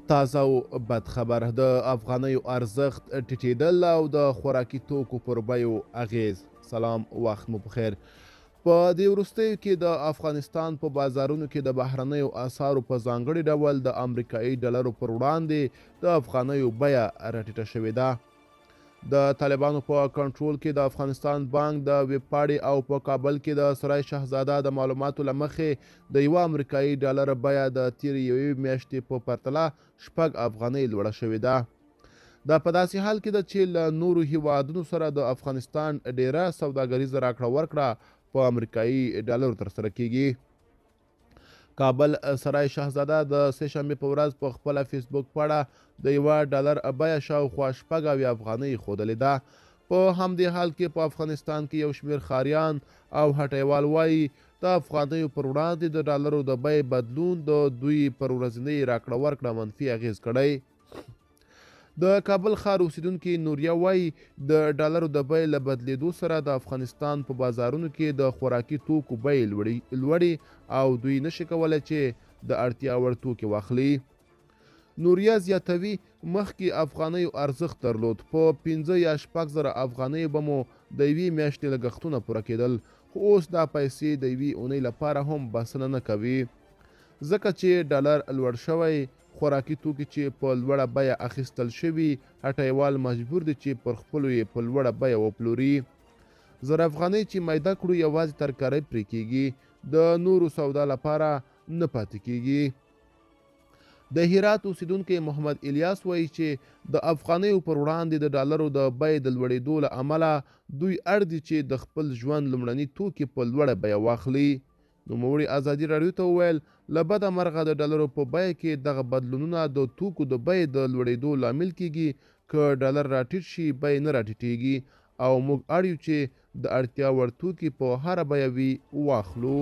تازه او بد خبر د افغانیو ارزښت ټیټېدل او د خوراکي توکو پر بیو اغیز. سلام، وخت مو بخیر. په دې وروستیو کې د افغانستان په بازارونو کې د بهرنیو اسعارو په ځانګړي ډول د امریکایي ډالرو پر وړاندې د افغانیو بیه راټیټه شوې ده. د طالبانو په کنټرول کې د افغانستان بانک د ویبپاڼې او په کابل کې د سرای شهزاده د معلوماتو له مخې د یوه امریکایي ډالر بیه د تېرې یوې میاشتې په پرتله 6 افغانۍ لوړه شوې ده. دا په داسې حال کې ده چې له نورو هیوادونو سره د افغانستان ډیره سوداګریزه راکړه ورکړه په امریکایي ډالرو ترسره کیږي. کابل سرای شهزاده د سه شنبې په ورځ په خپله فیسبوک پاڼه د یوه ډالر بیه شاوخوا 6 افغانۍ ښودلې ده. په همدې حال کې په افغانستان کې یو شمېر ښاریان او هټیوال وایي د افغانیو پر وړاندې د ډالرو د بیې بدلون د دوی پر ورځنۍ راکړه ورکړه منفي اغېز کړی. د کابل ښار اوسیدونکي نوریا وایي د ډالرو د بیې له بدلېدو سره د افغانستان په بازارونو کې د خوراکي توکو بیې لوړې او دوی نشي کولی چې د اړتیا وړ توکي واخلي. نوریا زیاتوي مخکې افغانیو ارزښت درلود، په 5 یا 6 زره افغانیو به مو د یوې میاشتې لګښتونه پوره کېدل، خو اوس دا پیسې د یوې اونۍ لپاره هم بسنه نه کوي ځکه چې ډالر لوړ شوی. خوراکي توکي چې په لوړه بیه اخیستل شوي، هټیوال مجبور دي چې پر خپلو یې په لوړه بیه وپلوري. زر افغانۍ چې میده کړو یوازې ترکارۍ پرې کیږي، د نورو سودا لپاره نه پاتې کیږي. د هرات اوسیدونکی محمد الیاس وایي چې د افغانیو پر وړاندې د ډالرو د بیې د لوړېدو له امله دوی اړ دي چې د خپل ژوند لومړني توکي په لوړه بیه واخلي. نوموړي ازادي راډیو ته وویل له بده مرغه د ډالرو په بیه کې دغه بدلونونه د توکو د بیې د لوړېدو لامل کیږي. که ډالر راټیټ شي بیې نه راټیټېږي او موږ اړ یو چې د اړتیا وړ توکي په هره بیه وي واخلو.